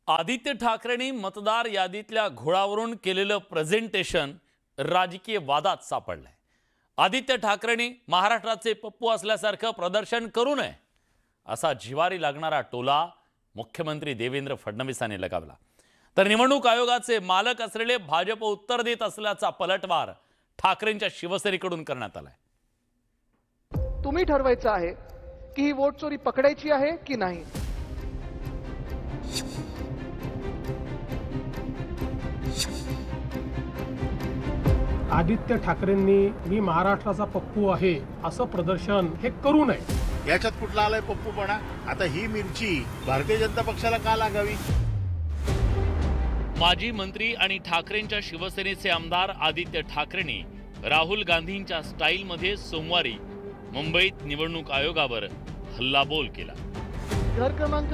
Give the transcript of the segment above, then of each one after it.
आदित्य ठाकरेंनी मतदार यादीतल्या घोळावरून केलेलं प्रेझेंटेशन राजकीय वादात सापडलंय। आदित्य ठाकरेंनी महाराष्ट्राचे पप्पू असल्यासारखं प्रदर्शन करू नये असा जिवारी लागणारा टोला मुख्यमंत्री देवेंद्र फडणवीसांनी लगावला। तर निवडणूक आयोगाचे मालक असलेले भाजप उत्तर देत असल्याचा पलटवार ठाकरेंच्या शिवसेनेकडून करण्यात आलाय। तुम्ही ठरवायचं आहे की ही वोट चोरी पकडायची आहे की नाही। आदित्य ठाकरेंनी मी महाराष्ट्राचा पप्पू आहे असं प्रदर्शन हे करू नये। याच्यात कुठला आलाय पप्पूपणा? आता ही मिरची भारतीय जनता पक्षाला का लागावी? माजी मंत्री आणि ठाकरेंच्या शिवसेनेचे आमदार आदित्य ठाकरेंनी राहुल गांधींच्या स्टाईलमध्ये सोमवारी मुंबईत निवडणूक आयोगावर हल्लाबोल केला। घर क्रमांक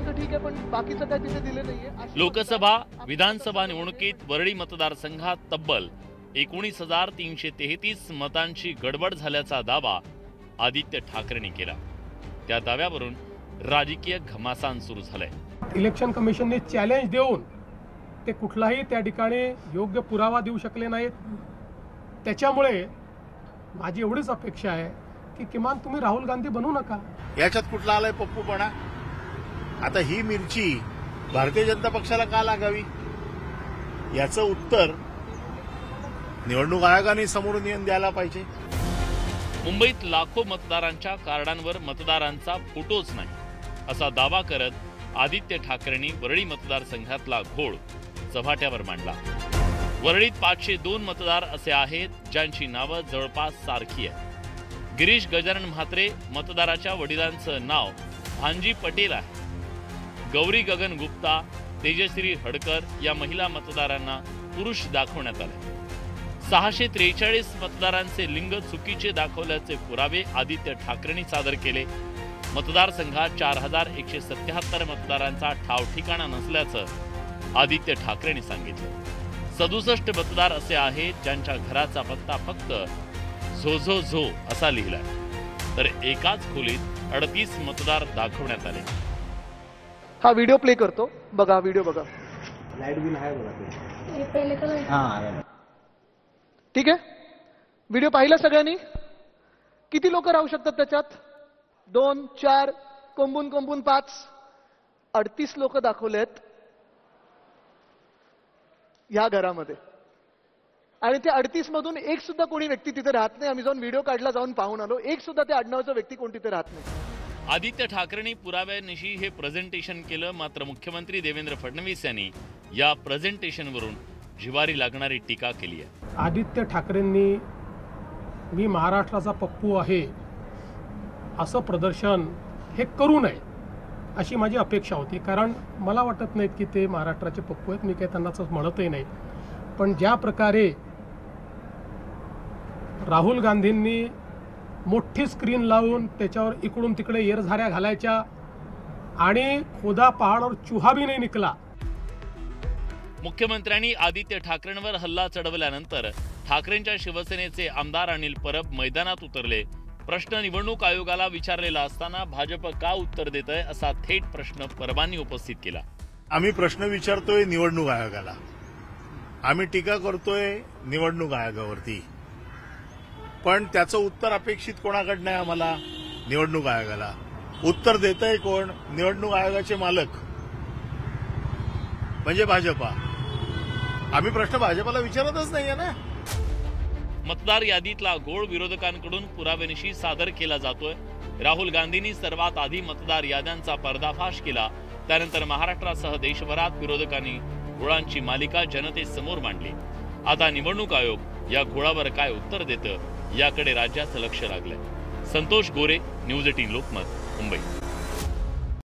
ठीक आहे, पण बाकीचं काय तिथे दिले नाहीये। लोकसभा विधानसभा निवडणुकीत वरळी मतदारसंघात तब्बल 19,333 मतांची गडबड झाल्याचा दावा आदित्य ठाकरेंनी केला। त्या दाव्यावरून राजकीय घमासान सुरू झालंय। इलेक्शन कमिशनने चॅलेंज देऊन ते कुठलाही त्या ठिकाणी योग्य पुरावा देऊ शकले नाहीत। त्याच्यामुळे माझी एवढीच अपेक्षा आहे की किमान तुम्ही राहुल गांधी बनू नका। याच्यात कुठला आलाय पप्पूपणा? आता ही मिरची भारतीय जनता पक्षाला का लागावी? याचं उत्तर निवडणूक आयोगाने समोरून येऊन द्यायला पाहिजे। मुंबईत लाखो मतदारांच्या कार्डांवर मतदारांचा फोटोच नाही असा दावा करत आदित्य ठाकरेंनी वरळी मतदारसंघातला घोळ चव्हाट्यावर मांडला। वरळीत 502 मतदार असे आहेत ज्यांची नावं जवळपास सारखी आहेत। गिरीश गजानन म्हात्रे मतदाराच्या वडिलांचं नाव भांजी पटेल आहे। गौरी गगन गुप्ता, तेजश्री हडकर या महिला मतदारांना पुरुष दाखवण्यात आले। 643 मतदारांचे लिंग चुकीचे दाखवल्याचे पुरावे आदित्य ठाकरेंनी सादर केले। मतदारसंघात 4177 मतदारांचा ठाव ठिकाणा नसल्याचं आदित्य ठाकरेंनी सांगितलं। 67 मतदार असे आहेत ज्यांच्या घराचा पत्ता फक्त झो असा लिहिलाय, तर एकाच खोलीत 38 मतदार दाखवण्यात आले। हा व्हिडिओ प्ले करतो, बघा व्हिडिओ बघा। लाईट बिल आहे बघा ते पहिले तर हां ठीक आहे। व्हिडिओ पाहिला सगळ्यांनी? किती लोक राहू शकतात त्याच्यात? 2 4 कोंबून 5 38 लोक दाखवलेत या घरामध्ये, आणि त्या 38 मधून एक सुद्धा कोणी व्यक्ती तिथे राहत नाही। आम्ही जाऊन व्हिडिओ काढला, जाऊन पाहून आलो, एक सुद्धा त्या आडनावाचा व्यक्ती कोण तिथे राहत नाही। आदित्य ठाकरेंनी पुराव्यानिशी हे प्रेझेंटेशन केलं, मात्र मुख्यमंत्री देवेंद्र फडणवीस यांनी या प्रेझेंटेशनवरून जिवारी लागणारी टीका केली आहे। आदित्य ठाकरेंनी मी महाराष्ट्राचा पप्पू आहे असं प्रदर्शन हे करू नये अशी माझी अपेक्षा होती, कारण मला वाटत नाहीत की ते महाराष्ट्राचे पप्पू आहेत। मी काही त्यांना म्हणतही नाही, पण ज्या प्रकारे राहुल गांधींनी मोठी स्क्रीन लावून त्याच्यावर इकडून तिकडे येरझाऱ्या घालायच्या आणि खुदा पहाडावर चुहा भी नाही निकला। मुख्यमंत्र्यांनी आदित्य ठाकरेंवर हल्ला चढवल्यानंतर ठाकरेंच्या शिवसेनेचे आमदार अनिल परब मैदानात उतरले। प्रश्न निवडणूक आयोगाला विचारलेला असताना भाजप का उत्तर देत आहे असा थेट प्रश्न परबांनी उपस्थित केला। आम्ही प्रश्न विचारतोय निवडणूक आयोगाला, आम्ही टीका करतोय निवडणूक आयोगावरती, पण त्याचं उत्तर अपेक्षित कोणाकडनं आहे? आम्हाला निवडणूक आयोगाला। उत्तर देतंय कोण? निवडणूक आयोगाचे मालक म्हणजे भाजपा। आम्ही प्रश्न भाजपला विचारतच नाहीये ना। मतदार यादीतला घोळ विरोधकांकडून पुराव्यानिशी सादर केला जातोय। राहुल गांधींनी सर्वात आधी मतदार याद्यांचा पर्दाफाश केला, त्यानंतर महाराष्ट्रासह देशभरात विरोधकांनी घोळांची मालिका जनतेसमोर मांडली। आता निवडणूक आयोग या घोळावर काय उत्तर देतं याकडे राज्याचं लक्ष लागलंय। संतोष गोरे, न्यूज 18 लोकमत, मुंबई।